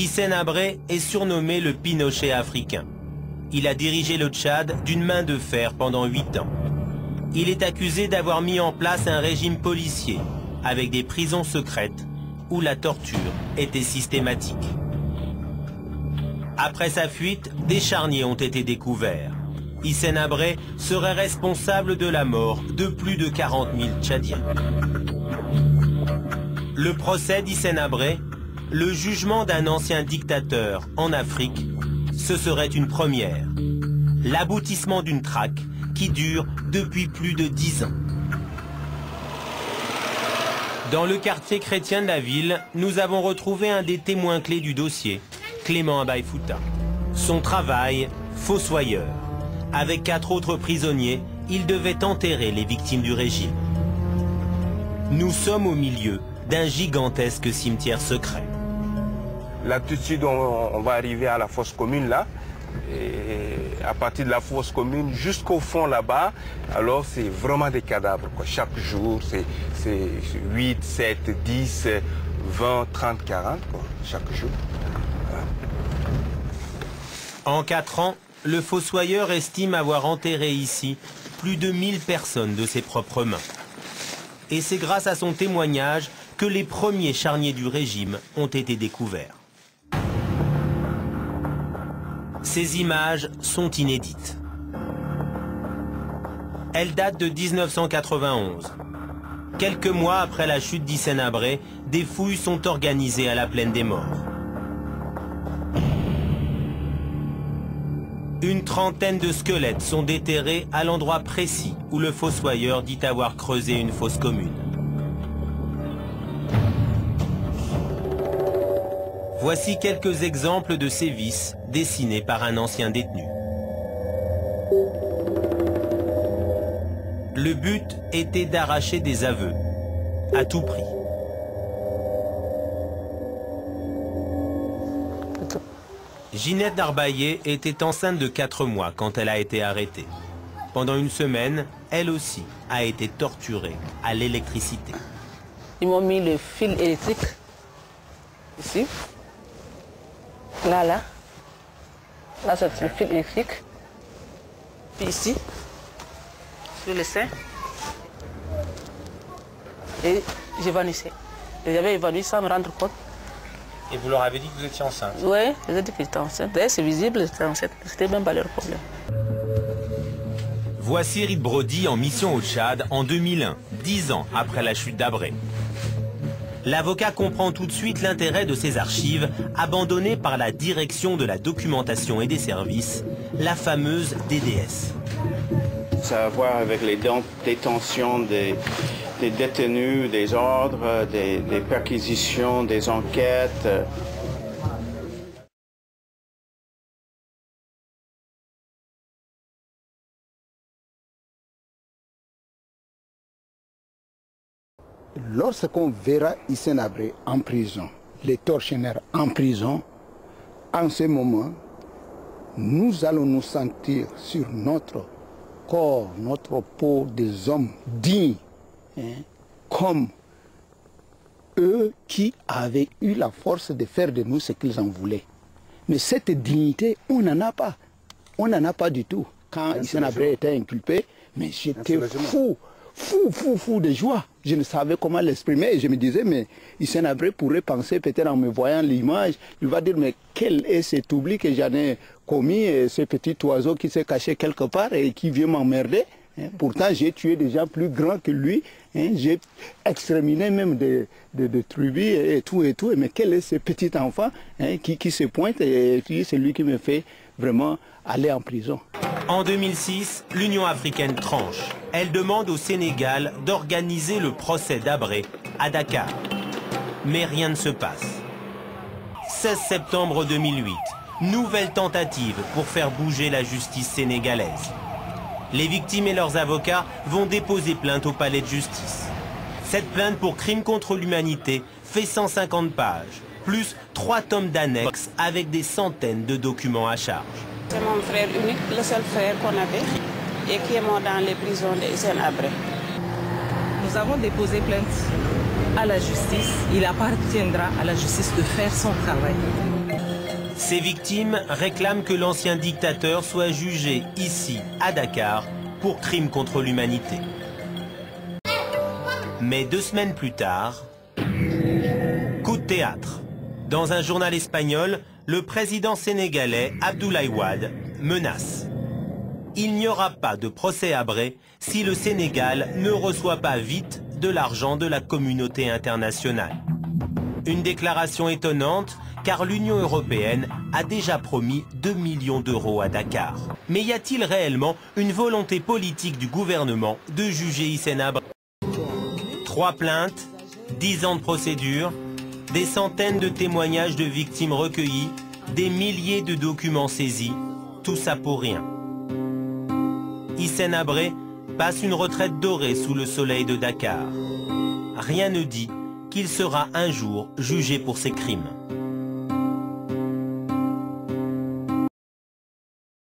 Hissène Habré est surnommé le Pinochet africain. Il a dirigé le Tchad d'une main de fer pendant 8 ans. Il est accusé d'avoir mis en place un régime policier avec des prisons secrètes où la torture était systématique. Après sa fuite, des charniers ont été découverts. Hissène Habré serait responsable de la mort de plus de 40 000 Tchadiens. Le procès d'Hissène Habré, le jugement d'un ancien dictateur en Afrique, ce serait une première. L'aboutissement d'une traque qui dure depuis plus de 10 ans. Dans le quartier chrétien de la ville, nous avons retrouvé un des témoins clés du dossier, Clément Abaïfouta. Son travail, fossoyeur. Avec 4 autres prisonniers, il devait enterrer les victimes du régime. Nous sommes au milieu d'un gigantesque cimetière secret. Là, tout de suite, on va arriver à la fosse commune, là. Et à partir de la fosse commune jusqu'au fond, là-bas, alors c'est vraiment des cadavres, quoi. Chaque jour, c'est 8, 7, 10, 20, 30, 40, quoi, chaque jour. En 4 ans, le fossoyeur estime avoir enterré ici plus de 1000 personnes de ses propres mains. Et c'est grâce à son témoignage que les premiers charniers du régime ont été découverts. Ces images sont inédites. Elles datent de 1991. Quelques mois après la chute d'Hissène Habré, des fouilles sont organisées à la Plaine des Morts. Une trentaine de squelettes sont déterrés à l'endroit précis où le fossoyeur dit avoir creusé une fosse commune. Voici quelques exemples de sévices dessinés par un ancien détenu. Le but était d'arracher des aveux, à tout prix. Ginette Darbaillé était enceinte de 4 mois quand elle a été arrêtée. Pendant une semaine, elle aussi a été torturée à l'électricité. Ils m'ont mis le fil électrique ici. Là, c'est le fil électrique. Puis ici, sur le sein. Et j'évanouissais. J'avais évanoui sans me rendre compte. Et vous leur avez dit que vous étiez enceinte? Oui, je leur ai dit que j'étais enceinte. D'ailleurs, c'est visible, j'étais enceinte. C'était même pas leur problème. Voici Rit Brody en mission au Tchad en 2001, 10 ans après la chute d'Habré. L'avocat comprend tout de suite l'intérêt de ces archives abandonnées par la Direction de la documentation et des services, la fameuse DDS. Ça a à voir avec les détentions des détenus, des ordres, des perquisitions, des enquêtes. Lorsqu'on verra Hissène Habré en prison, les tortionnaires en prison, en ce moment, nous allons nous sentir sur notre corps, notre peau des hommes dignes, comme eux qui avaient eu la force de faire de nous ce qu'ils en voulaient. Mais cette dignité, on n'en a pas. On n'en a pas du tout. Quand Hissène Habré était inculpé, mais j'étais fou de joie. Je ne savais comment l'exprimer et je me disais, mais Hissène Habré pourrait penser, peut-être en me voyant l'image, il va dire, mais quel est cet oubli que j'en ai commis, ce petit oiseau qui s'est caché quelque part et qui vient m'emmerder. Pourtant, j'ai tué des gens plus grands que lui, j'ai exterminé même des tribus et tout, mais quel est ce petit enfant qui se pointe et puis c'est lui qui me fait vraiment aller en prison. En 2006, l'Union africaine tranche. Elle demande au Sénégal d'organiser le procès d'Habré à Dakar. Mais rien ne se passe. 16 septembre 2008, nouvelle tentative pour faire bouger la justice sénégalaise. Les victimes et leurs avocats vont déposer plainte au palais de justice. Cette plainte pour crime contre l'humanité fait 150 pages, plus 3 tomes d'annexes avec des centaines de documents à charge. C'est mon frère unique, le seul frère qu'on avait, et qui est mort dans les prisons d'Hissène Habré. Nous avons déposé plainte à la justice. Il appartiendra à la justice de faire son travail. Ces victimes réclament que l'ancien dictateur soit jugé ici, à Dakar, pour crimes contre l'humanité. Mais 2 semaines plus tard, coup de théâtre. Dans un journal espagnol, le président sénégalais Abdoulaye Wade menace. Il n'y aura pas de procès Habré si le Sénégal ne reçoit pas vite de l'argent de la communauté internationale. Une déclaration étonnante, car l'Union européenne a déjà promis 2 millions d'euros à Dakar. Mais y a-t-il réellement une volonté politique du gouvernement de juger Hissène Habré? 3 plaintes, 10 ans de procédure, des centaines de témoignages de victimes recueillis, des milliers de documents saisis, tout ça pour rien. Hissène Habré passe une retraite dorée sous le soleil de Dakar. Rien ne dit qu'il sera un jour jugé pour ses crimes.